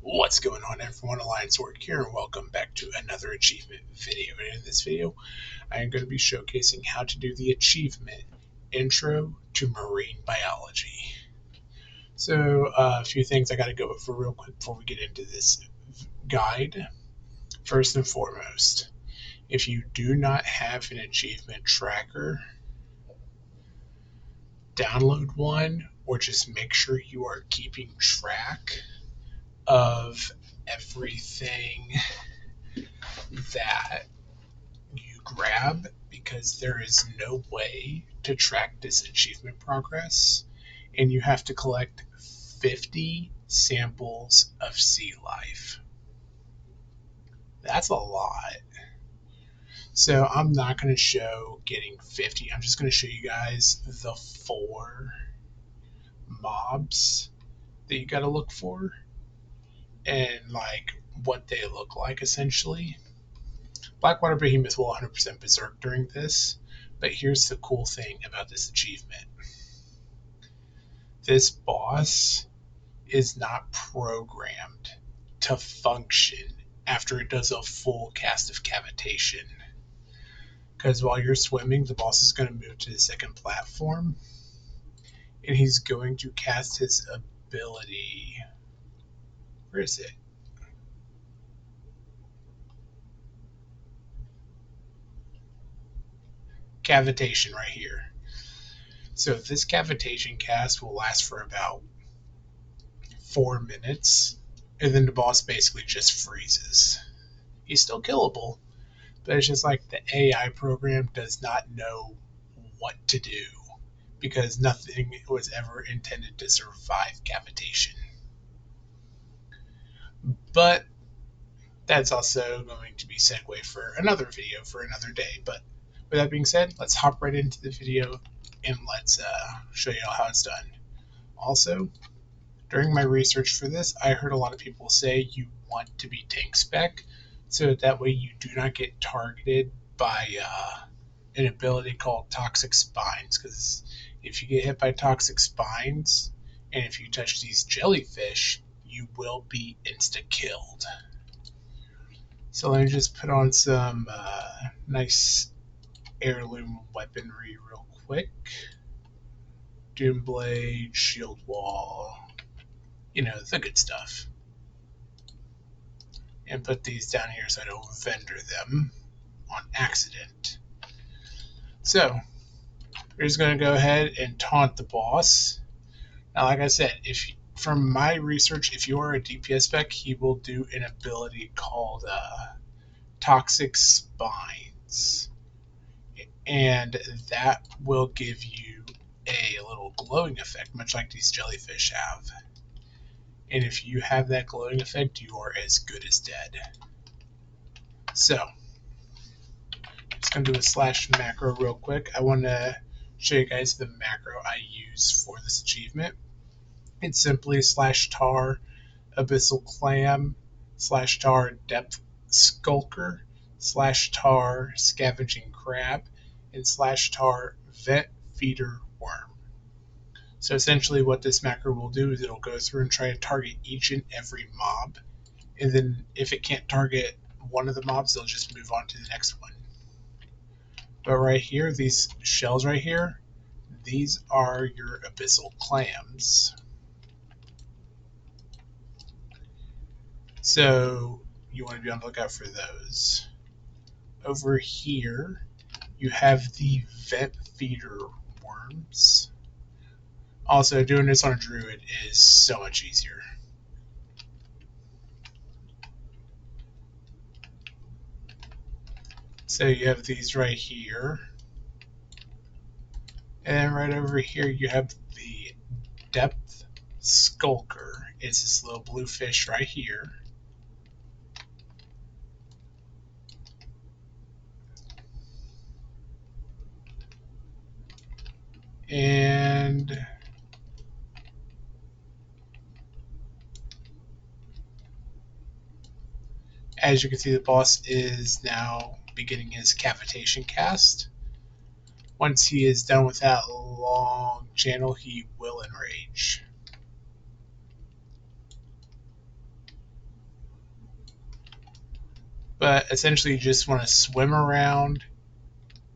What's going on, everyone? Alliance Orc here, and welcome back to another achievement video. And in this video, I am going to be showcasing how to do the achievement Intro to Marine Biology. So, a few things I got to go over real quick before we get into this guide. First and foremost, if you do not have an achievement tracker, download one, or just make sure you are keeping track of everything that you grab, because there is no way to track this achievement progress, and you have to collect 50 samples of sea life. That's a lot. So I'm not going to show getting 50. I'm just going to show you guys the 4 mobs that you got to look for and like what they look like essentially. Blackwater behemoth will 100% berserk during this, but here's the cool thing about this achievement. This boss is not programmed to function after it does a full cast of cavitation. Because while you're swimming, the boss is going to move to the second platform, and he's going to cast his ability. Where is it? Cavitation right here. So this cavitation cast will last for about 4 minutes, and then the boss basically just freezes. He's still killable, but it's just like the AI program does not know what to do because nothing was ever intended to survive cavitation. But that's also going to be segue for another video for another day. But with that being said, let's hop right into the video and let's show you how it's done. Also, during my research for this, I heard a lot of people say you want to be tank spec, so that way you do not get targeted by an ability called toxic spines. Because if you get hit by toxic spines, and if you touch these jellyfish, you will be insta-killed. So let me just put on some nice heirloom weaponry real quick. Doom blade, shield wall, you know, the good stuff. And put these down here so I don't vendor them on accident. So we're just going to go ahead and taunt the boss. Now, like I said, from my research, if you are a DPS spec, he will do an ability called Toxic Spines. And that will give you a little glowing effect, much like these jellyfish have. And if you have that glowing effect, you are as good as dead. So, just going to do a slash macro real quick. I want to show you guys the macro I use for this achievement. It's simply slash tar abyssal clam, slash tar depth skulker, slash tar scavenging crab, and slash tar vet feeder worm. So essentially what this macro will do is it'll go through and try to target each and every mob, and then if it can't target one of the mobs, it'll just move on to the next one. But right here, these shells right here, these are your abyssal clams. So you want to be on the lookout for those. Over here, you have the vet feeder worms. Also, doing this on a druid is so much easier. So you have these right here. And then right over here, you have the depth skulker. It's this little blue fish right here. And as you can see, the boss is now beginning his cavitation cast. Once he is done with that long channel, he will enrage. But essentially, you just want to swim around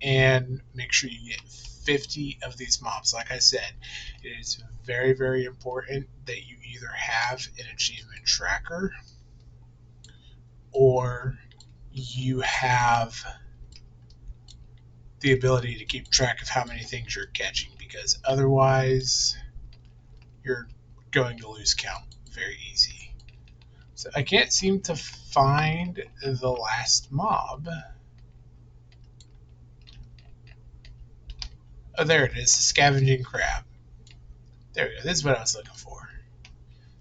and make sure you get 50 of these mobs. Like I said, it is very, very important that you either have an achievement tracker or you have the ability to keep track of how many things you're catching, because otherwise you're going to lose count very easy. So I can't seem to find the last mob. Oh, there it is, the scavenging crab. There we go. This is what I was looking for.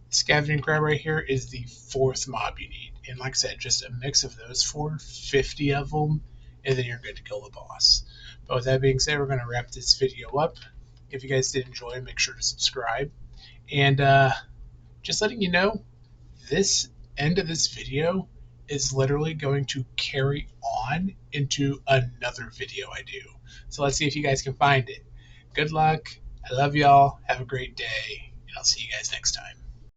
The scavenging crab right here is the fourth mob you need. And like I said, just a mix of those four, 50 of them, and then you're good to kill the boss. But with that being said, we're going to wrap this video up. If you guys did enjoy, make sure to subscribe. And just letting you know, this end of this video is literally going to carry on into another video I do. So let's see if you guys can find it. Good luck. I love y'all. Have a great day. And I'll see you guys next time.